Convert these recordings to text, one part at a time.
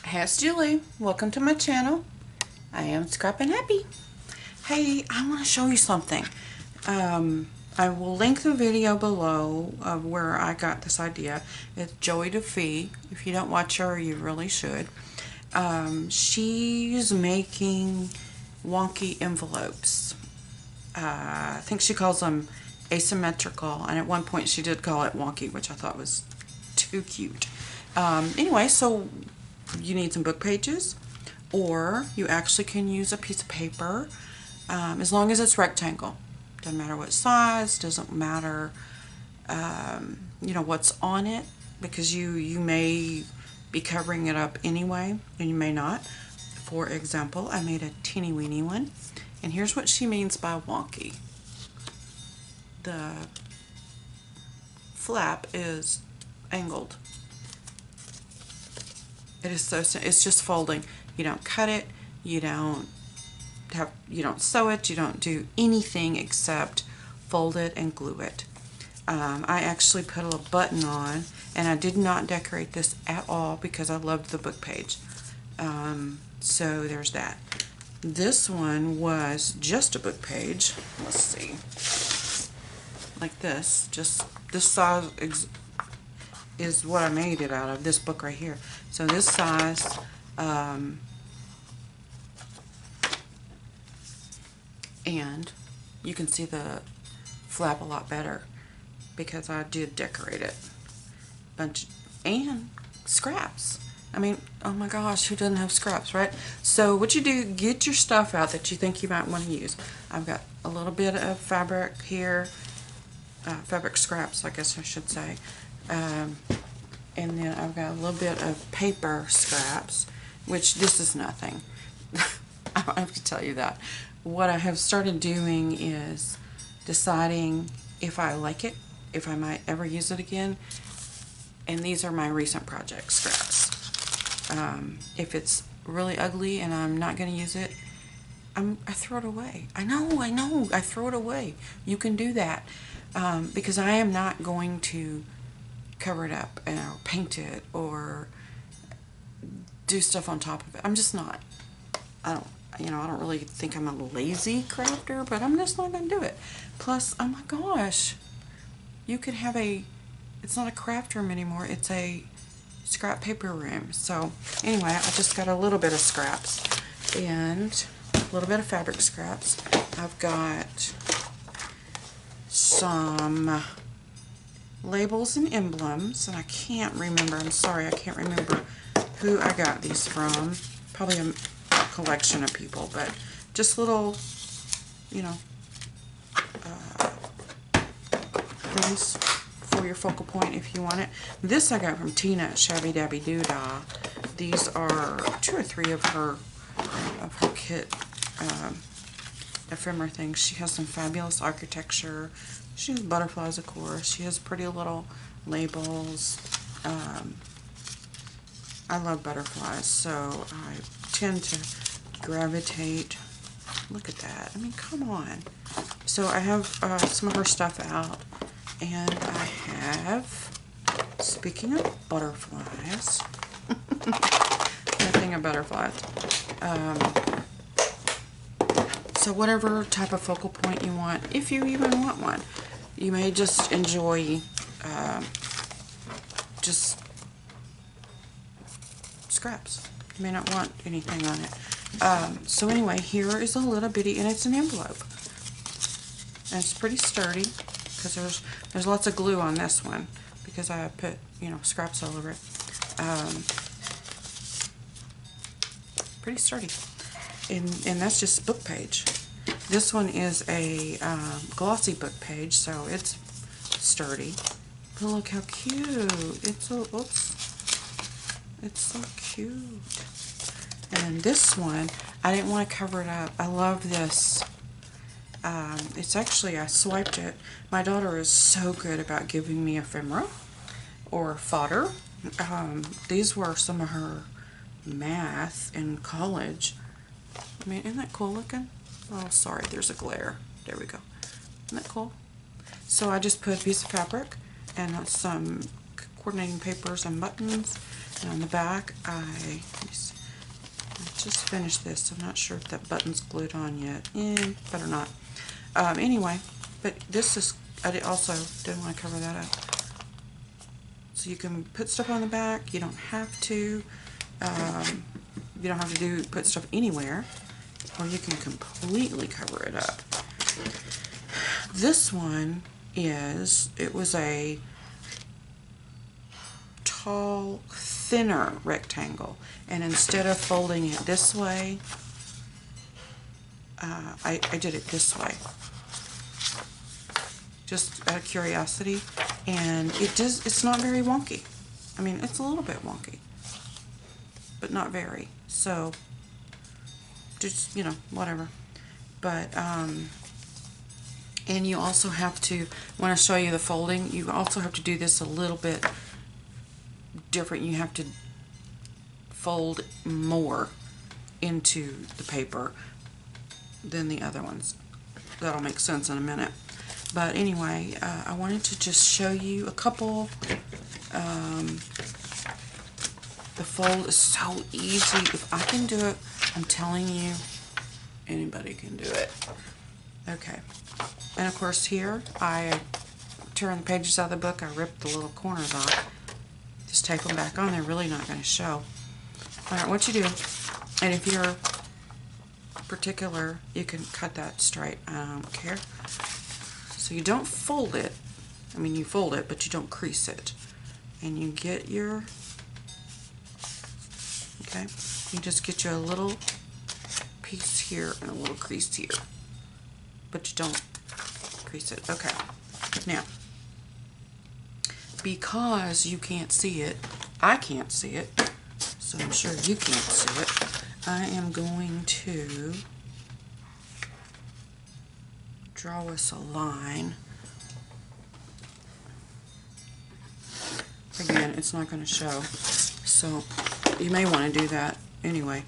Hey, it's Julie. Welcome to my channel. I am Scrappin' Happy. Hey, I want to show you something. I will link the video below of where I got this idea. It's Joie De Fi. If you don't watch her, you really should. She's making wonky envelopes. I think she calls them asymmetrical, and at one point she did call it wonky, which I thought was too cute. Anyway, so you need some book pages, or you actually can use a piece of paper, as long as it's rectangle. Doesn't matter what size, doesn't matter you know what's on it, because you may be covering it up anyway, and you may not. For example, I made a teeny weeny one, and here's what she means by wonky. The flap is angled. It is so, it's just folding. You don't cut it, you don't sew it, you don't do anything except fold it and glue it. I actually put a little button on, and I did not decorate this at all because I loved the book page. So there's that. This one was just a book page. Let's see. Like this. Just this size is what I made it out of, this book right here. So this size, and you can see the flap a lot better because I did decorate it. And scraps. I mean, oh my gosh, who doesn't have scraps, right? So what you do, get your stuff out that you think you might want to use. I've got a little bit of fabric here, fabric scraps, I guess I should say. And then I've got a little bit of paper scraps, which this is nothing. I don't have to tell you that. What I have started doing is deciding if I like it, if I might ever use it again. And these are my recent project scraps. If it's really ugly and I'm not going to use it, I throw it away. I know, I throw it away. You can do that. Because I am not going to cover it up or paint it or do stuff on top of it. I'm just not. I don't really think I'm a lazy crafter, but I'm just not going to do it. Plus, oh my gosh, you could have it's not a craft room anymore, it's a scrap paper room. So anyway, I just got a little bit of scraps and a little bit of fabric scraps. I've got some labels and emblems, and I can't remember, I'm sorry, I can't remember who I got these from. Probably a collection of people, but just little, you know, things for your focal point if you want it. This I got from Tina at Shabby Dabby Doodah. These are 2 or 3 of her kit ephemera things. She has some fabulous architecture. She has butterflies, of course. She has pretty little labels. I love butterflies, so I tend to gravitate. Look at that. I mean, come on. So I have some of her stuff out, and I have, speaking of butterflies, nothing of butterflies. So whatever type of focal point you want, if you even want one. You may just enjoy just scraps. You may not want anything on it. So anyway, here is a little bitty, and it's an envelope. And it's pretty sturdy because there's lots of glue on this one because I put, you know, scraps all over it. Pretty sturdy. And that's just book page. This one is a glossy book page, so it's sturdy. But look how cute. It's so, oops. It's so cute. And this one, I didn't want to cover it up. I love this. It's actually, I swiped it. My daughter is so good about giving me ephemera or fodder. These were some of her math in college. I mean, isn't that cool looking? Oh, sorry, there's a glare. There we go. Isn't that cool? So I just put a piece of fabric and some coordinating papers and buttons. And on the back, I just finished this. I'm not sure if that button's glued on yet. Better not. Anyway, but this is, I also didn't want to cover that up. So you can put stuff on the back. You don't have to. You don't have to put stuff anywhere, or you can completely cover it up. This one it was a tall, thinner rectangle, and instead of folding it this way, I did it this way, just out of curiosity, and it's not very wonky. I mean, it's a little bit wonky, but not very, so just, you know, whatever. But and you also have to, when I show you the folding, you also have to do this a little bit different. You have to fold more into the paper than the other ones. That'll make sense in a minute. But anyway, I wanted to just show you a couple. The fold is so easy. If I can do it, I'm telling you, anybody can do it. Okay. And of course here, I turn the pages out of the book, I rip the little corners off. Just tape them back on, they're really not going to show. Alright, what you do, and if you're particular, you can cut that straight, I don't care. So you don't fold it, I mean you fold it, but you don't crease it. And you get your, okay, you just get you a little piece here and a little crease here. But you don't crease it. Okay. Now, because you can't see it, I can't see it, so I'm sure you can't see it, I am going to draw us a line. Again, it's not going to show, so you may want to do that anyway.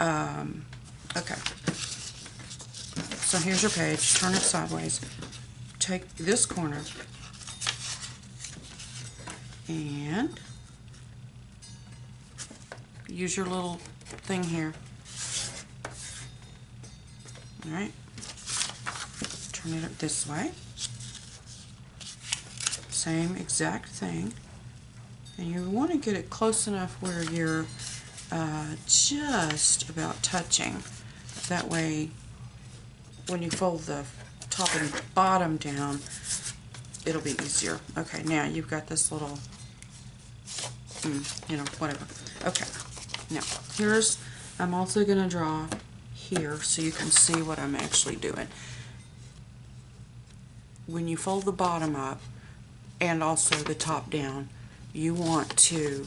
Okay. So here's your page, turn it sideways, take this corner and use your little thing here. Alright, turn it up this way, same exact thing, and you want to get it close enough where you're just about touching. That way when you fold the top and bottom down, it'll be easier. Okay, now you've got this little, you know, whatever. Okay, now here's, I'm also going to draw here so you can see what I'm actually doing. When you fold the bottom up and also the top down, you want to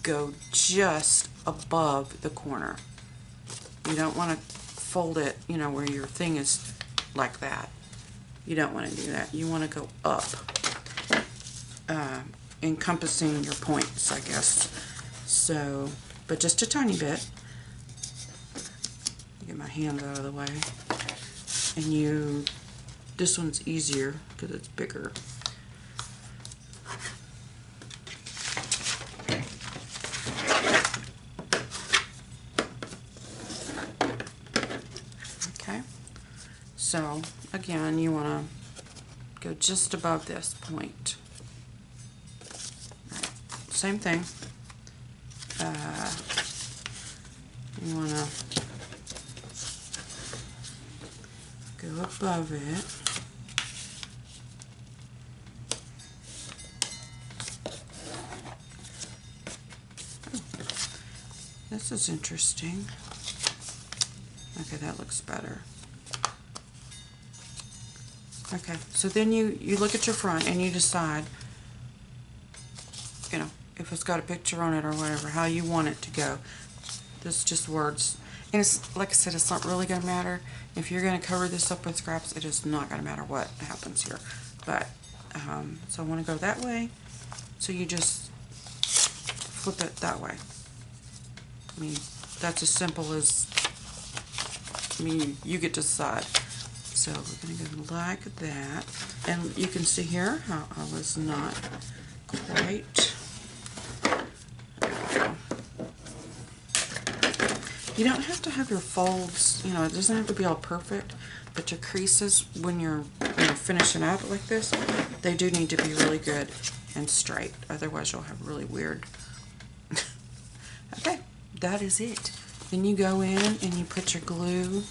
go just above the corner. You don't want to fold it, you know, where your thing is like that. You don't want to do that. You want to go up, encompassing your points, I guess. So, but just a tiny bit. Get my hand out of the way. And this one's easier because it's bigger. So again, you want to go just above this point. Right. Same thing. You want to go above it. Oh, this is interesting. Okay, that looks better. Okay, so then you look at your front and you decide, you know, if it's got a picture on it or whatever, how you want it to go. This is just words. And it's, like I said, it's not really going to matter. If you're going to cover this up with scraps, it is not going to matter what happens here. But, so I want to go that way. So you just flip it that way. I mean, that's as simple as, I mean, you get to decide. So we're going to go like that. And you can see here how I was not quite. There we go. You don't have to have your folds, you know, it doesn't have to be all perfect, but your creases, when you're finishing out like this, they do need to be really good and straight. Otherwise, you'll have really weird. Okay, that is it. Then you go in and you put your glue.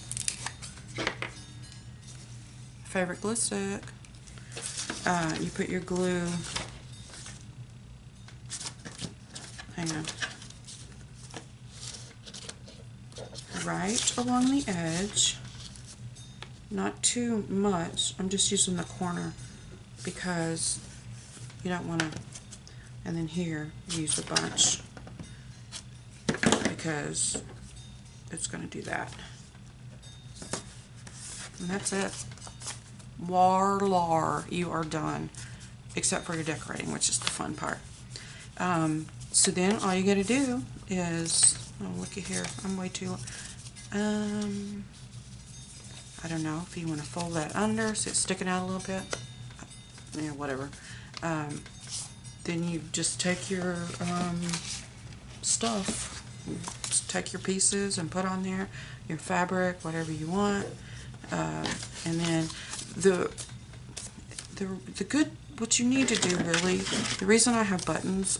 Favorite glue stick. You put your glue. Hang on. Right along the edge. Not too much. I'm just using the corner because you don't want to. And then here, use a bunch because it's going to do that. And that's it. Voila, you are done. Except for your decorating, which is the fun part. So then all you got to do is, oh, looky here, I'm way too, I don't know if you want to fold that under so it's sticking out a little bit. Yeah, whatever. Then you just take your stuff, just take your pieces and put on there your fabric, whatever you want, and then the good, what you need to do really, the reason I have buttons,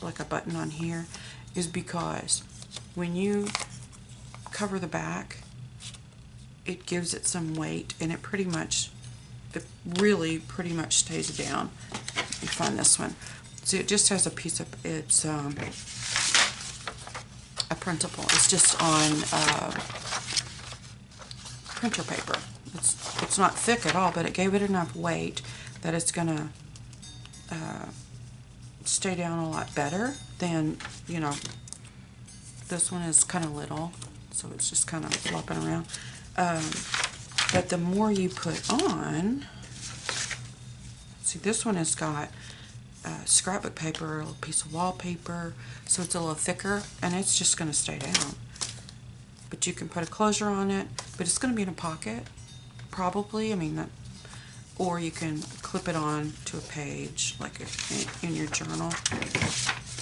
like a button on here, is because when you cover the back, it gives it some weight, and it really pretty much stays down. Let me find this one. See, it just has a piece of, it's a printable. It's just on printer paper. It's not thick at all, but it gave it enough weight that it's gonna stay down a lot better than, you know, this one is kind of little, so it's just kind of flopping around. But the more you put on, see, this one has got scrapbook paper, a little piece of wallpaper, so it's a little thicker, and it's just going to stay down. But you can put a closure on it, but it's going to be in a pocket, probably. I mean, or you can clip it on to a page, like in your journal.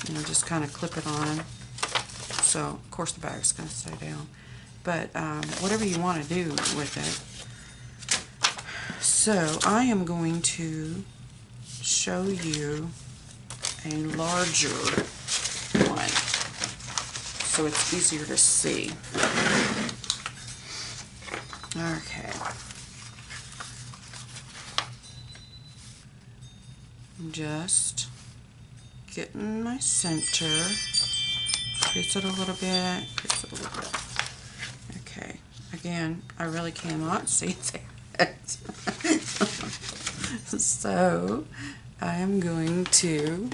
You know, just kind of clip it on. So, of course, the bag's going to stay down. But whatever you want to do with it. So, I am going to show you a larger one, so it's easier to see. Okay. I'm just getting my center. Crease it a little bit. Crease it a little bit. Okay. Again, I really cannot see that. So, I am going to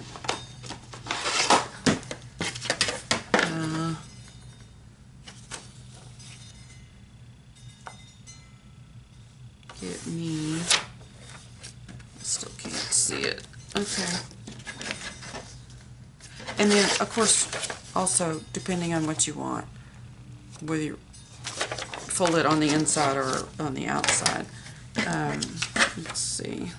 get me, I still can't see it. Okay. And then, of course, also, depending on what you want, whether you fold it on the inside or on the outside. Let's see.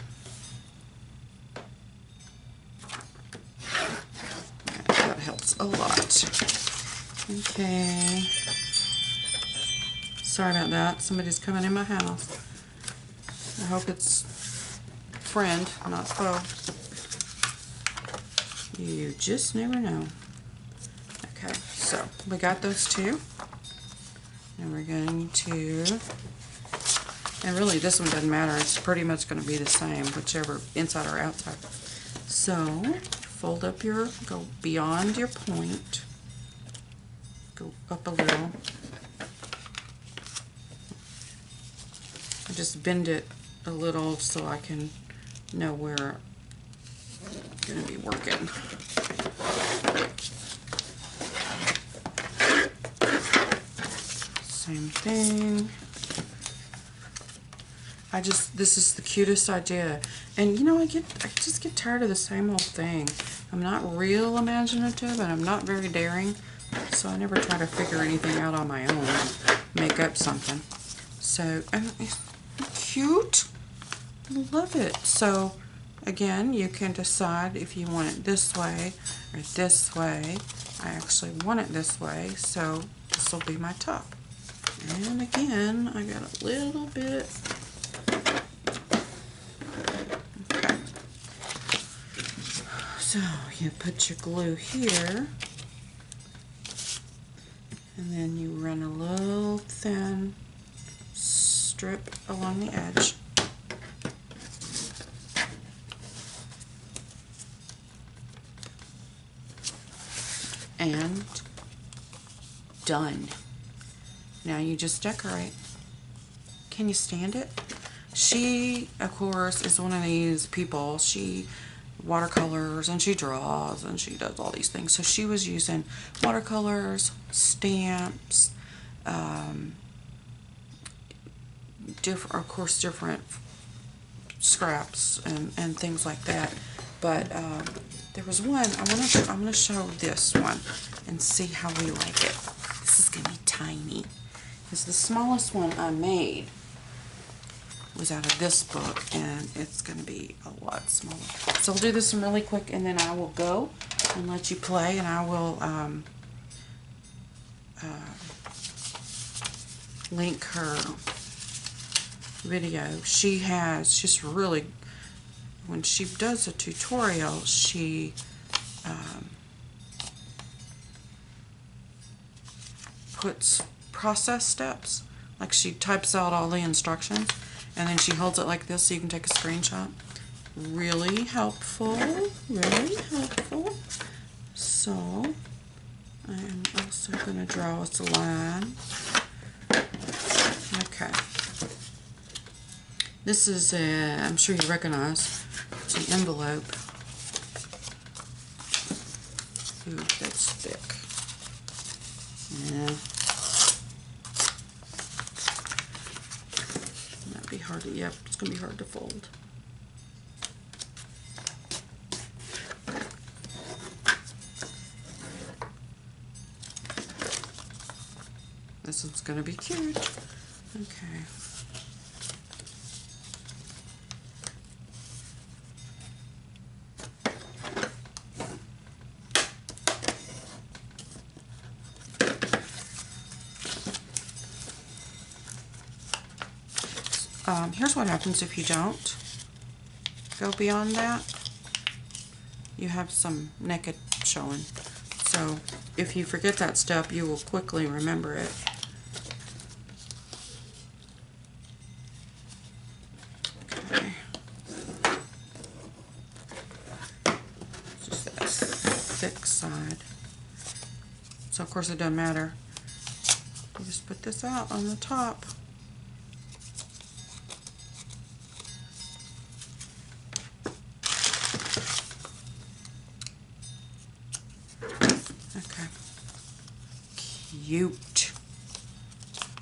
That helps a lot. Okay. Sorry about that. Somebody's coming in my house. I hope it's friend, not foe. You just never know. Okay, so we got those two. And we're going to, and really this one doesn't matter. It's pretty much going to be the same, whichever, inside or outside. So, fold up your, go beyond your point. Go up a little. I just bend it a little so I can know where I'm going to be working. Same thing. This is the cutest idea. And you know, I just get tired of the same old thing. I'm not real imaginative and I'm not very daring, so I never try to figure anything out on my own, make up something. So, cute. I love it. So, again, you can decide if you want it this way or this way. I actually want it this way, so this will be my top. And again, I got a little bit. Okay. So you put your glue here, and then you run a little thin strip along the edge. And done. Now you just decorate. Can you stand it? She, of course, is one of these people. She watercolors and she draws and she does all these things. So she was using watercolors, stamps, different scraps and things like that. But there was one, I'm gonna show this one and see how we like it. This is gonna be tiny. It's the smallest one I made was out of this book, and it's gonna be a lot smaller. So I'll do this one really quick, and then I will go and let you play, and I will link her video. She's really, when she does a tutorial, she puts process steps, like she types out all the instructions and then she holds it like this so you can take a screenshot. Really helpful, really helpful. So I am also going to draw us a line. Okay. This is I'm sure you recognize, it's an envelope. Ooh, that's thick. Yeah. Might be hard to, yep, it's going to be hard to fold. This one's going to be cute. Okay. Here's what happens if you don't go beyond that. You have some naked showing. So if you forget that step, you will quickly remember it. Okay. Just that thick side. So of course it doesn't matter. You just put this out on the top. Okay. Cute.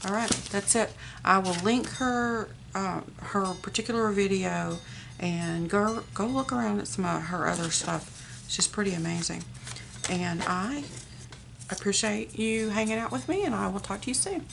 All right, that's it. I will link her her particular video, and go look around at some of her other stuff. She's pretty amazing. And I appreciate you hanging out with me, and I will talk to you soon.